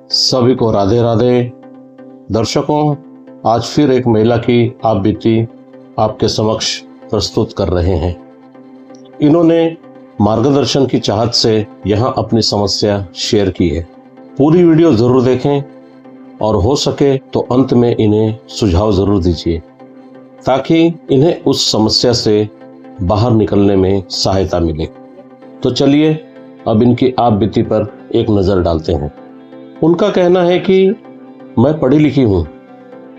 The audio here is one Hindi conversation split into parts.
सभी को राधे राधे। दर्शकों, आज फिर एक महिला की आप बीती आपके समक्ष प्रस्तुत कर रहे हैं। इन्होंने मार्गदर्शन की चाहत से यहाँ अपनी समस्या शेयर की है। पूरी वीडियो ज़रूर देखें और हो सके तो अंत में इन्हें सुझाव ज़रूर दीजिए ताकि इन्हें उस समस्या से बाहर निकलने में सहायता मिले। तो चलिए अब इनकी आप बीती पर एक नज़र डालते हैं। उनका कहना है कि मैं पढ़ी लिखी हूँ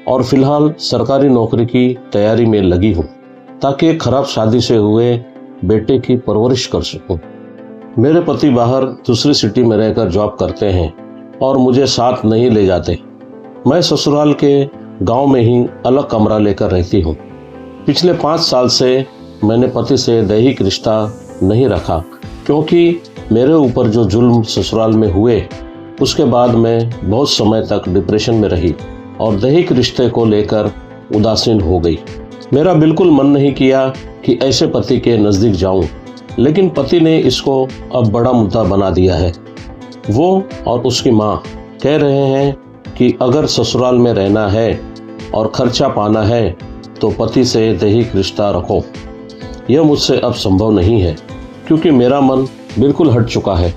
और फिलहाल सरकारी नौकरी की तैयारी में लगी हूँ ताकि एक खराब शादी से हुए बेटे की परवरिश कर सकूँ। मेरे पति बाहर दूसरी सिटी में रहकर जॉब करते हैं और मुझे साथ नहीं ले जाते। मैं ससुराल के गांव में ही अलग कमरा लेकर रहती हूँ। पिछले 5 साल से मैंने पति से दैहिक रिश्ता नहीं रखा क्योंकि मेरे ऊपर जो जुल्म ससुराल में हुए उसके बाद मैं बहुत समय तक डिप्रेशन में रही और दैहिक रिश्ते को लेकर उदासीन हो गई। मेरा बिल्कुल मन नहीं किया कि ऐसे पति के नज़दीक जाऊं, लेकिन पति ने इसको अब बड़ा मुद्दा बना दिया है। वो और उसकी माँ कह रहे हैं कि अगर ससुराल में रहना है और खर्चा पाना है तो पति से दैहिक रिश्ता रखो। यह मुझसे अब संभव नहीं है क्योंकि मेरा मन बिल्कुल हट चुका है।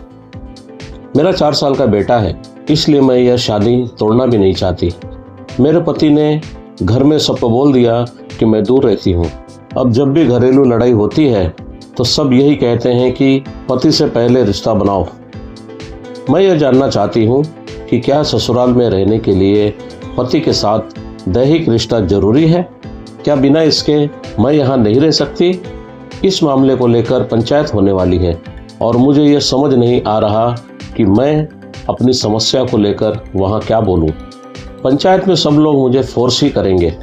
मेरा 4 साल का बेटा है, इसलिए मैं यह शादी तोड़ना भी नहीं चाहती। मेरे पति ने घर में सबको बोल दिया कि मैं दूर रहती हूँ। अब जब भी घरेलू लड़ाई होती है तो सब यही कहते हैं कि पति से पहले रिश्ता बनाओ। मैं यह जानना चाहती हूँ कि क्या ससुराल में रहने के लिए पति के साथ दैहिक रिश्ता जरूरी है? क्या बिना इसके मैं यहाँ नहीं रह सकती? इस मामले को लेकर पंचायत होने वाली है और मुझे यह समझ नहीं आ रहा कि मैं अपनी समस्या को लेकर वहाँ क्या बोलूँ। पंचायत में सब लोग मुझे फोर्स ही करेंगे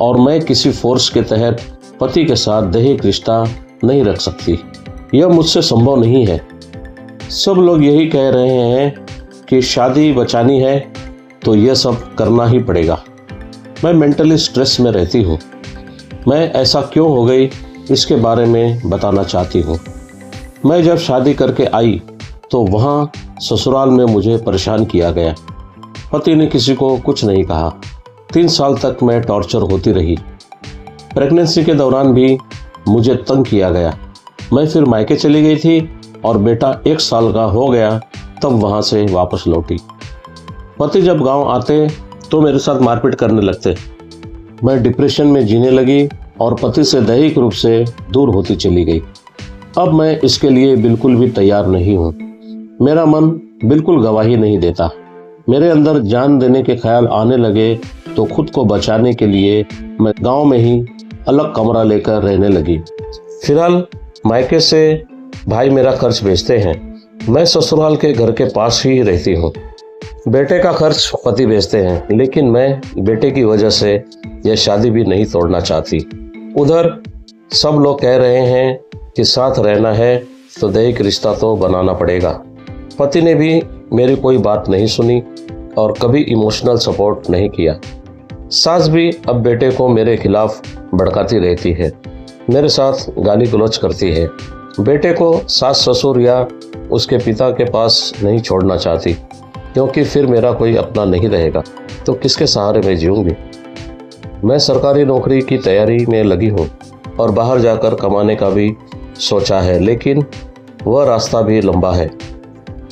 और मैं किसी फोर्स के तहत पति के साथ दैहिक रिश्ता नहीं रख सकती। यह मुझसे संभव नहीं है। सब लोग यही कह रहे हैं कि शादी बचानी है तो यह सब करना ही पड़ेगा। मैं मेंटली स्ट्रेस में रहती हूँ। मैं ऐसा क्यों हो गई इसके बारे में बताना चाहती हूँ। मैं जब शादी करके आई तो वहाँ ससुराल में मुझे परेशान किया गया। पति ने किसी को कुछ नहीं कहा। 3 साल तक मैं टॉर्चर होती रही। प्रेगनेंसी के दौरान भी मुझे तंग किया गया। मैं फिर मायके चली गई थी और बेटा 1 साल का हो गया तब वहाँ से वापस लौटी। पति जब गांव आते तो मेरे साथ मारपीट करने लगते। मैं डिप्रेशन में जीने लगी और पति से दैहिक रूप से दूर होती चली गई। अब मैं इसके लिए बिल्कुल भी तैयार नहीं हूँ। मेरा मन बिल्कुल गवाही नहीं देता। मेरे अंदर जान देने के ख्याल आने लगे तो खुद को बचाने के लिए मैं गांव में ही अलग कमरा लेकर रहने लगी। फिलहाल मायके से भाई मेरा खर्च भेजते हैं। मैं ससुराल के घर के पास ही रहती हूँ। बेटे का खर्च पति भेजते हैं, लेकिन मैं बेटे की वजह से यह शादी भी नहीं तोड़ना चाहती। उधर सब लोग कह रहे हैं कि साथ रहना है तो दैहिक रिश्ता तो बनाना पड़ेगा। पति ने भी मेरी कोई बात नहीं सुनी और कभी इमोशनल सपोर्ट नहीं किया। सास भी अब बेटे को मेरे खिलाफ भड़काती रहती है, मेरे साथ गाली गलौज करती है। बेटे को सास ससुर या उसके पिता के पास नहीं छोड़ना चाहती क्योंकि फिर मेरा कोई अपना नहीं रहेगा तो किसके सहारे मैं जीऊँगी। मैं सरकारी नौकरी की तैयारी में लगी हूँ और बाहर जाकर कमाने का भी सोचा है, लेकिन वह रास्ता भी लंबा है।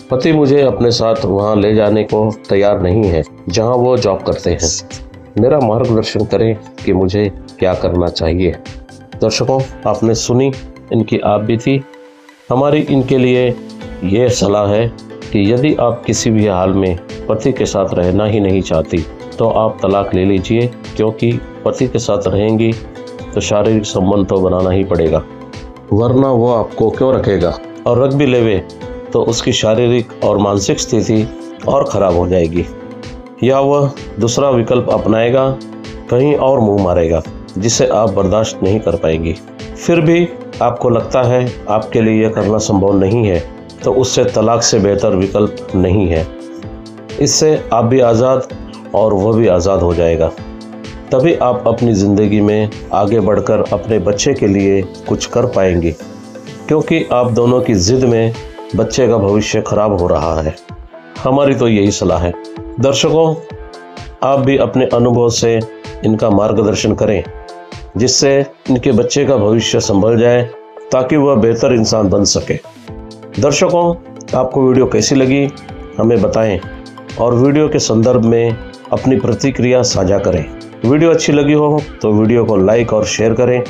पति मुझे अपने साथ वहाँ ले जाने को तैयार नहीं है जहाँ वो जॉब करते हैं। मेरा मार्गदर्शन करें कि मुझे क्या करना चाहिए। दर्शकों, आपने सुनी इनकी आप बीती। हमारी इनके लिए ये सलाह है कि यदि आप किसी भी हाल में पति के साथ रहना ही नहीं चाहती तो आप तलाक ले लीजिए, क्योंकि पति के साथ रहेंगी तो शारीरिक संबंध तो बनाना ही पड़ेगा, वरना वो आपको क्यों रखेगा, और रख भी लेवे तो उसकी शारीरिक और मानसिक स्थिति और ख़राब हो जाएगी, या वह दूसरा विकल्प अपनाएगा, कहीं और मुंह मारेगा जिसे आप बर्दाश्त नहीं कर पाएंगी। फिर भी आपको लगता है आपके लिए यह करना संभव नहीं है तो उससे तलाक से बेहतर विकल्प नहीं है। इससे आप भी आज़ाद और वह भी आज़ाद हो जाएगा। तभी आप अपनी ज़िंदगी में आगे बढ़कर अपने बच्चे के लिए कुछ कर पाएंगे, क्योंकि आप दोनों की ज़िद में बच्चे का भविष्य खराब हो रहा है। हमारी तो यही सलाह है। दर्शकों, आप भी अपने अनुभव से इनका मार्गदर्शन करें, जिससे इनके बच्चे का भविष्य संभल जाए ताकि वह बेहतर इंसान बन सके। दर्शकों, आपको वीडियो कैसी लगी हमें बताएं और वीडियो के संदर्भ में अपनी प्रतिक्रिया साझा करें। वीडियो अच्छी लगी हो तो वीडियो को लाइक और शेयर करें,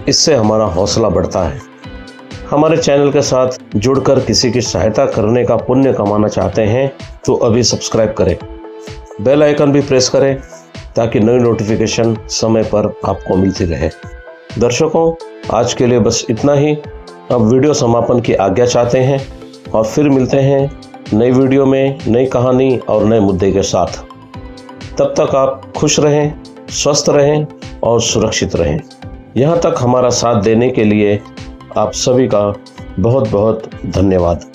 इससे हमारा हौसला बढ़ता है। हमारे चैनल के साथ जुड़कर किसी की सहायता करने का पुण्य कमाना चाहते हैं तो अभी सब्सक्राइब करें, बेल आइकन भी प्रेस करें ताकि नई नोटिफिकेशन समय पर आपको मिलती रहे। दर्शकों, आज के लिए बस इतना ही। अब वीडियो समापन की आज्ञा चाहते हैं और फिर मिलते हैं नई वीडियो में नई कहानी और नए मुद्दे के साथ। तब तक आप खुश रहें, स्वस्थ रहें और सुरक्षित रहें। यहाँ तक हमारा साथ देने के लिए आप सभी का बहुत बहुत धन्यवाद।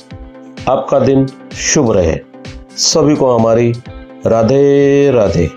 आपका दिन शुभ रहे। सभी को हमारी राधे राधे।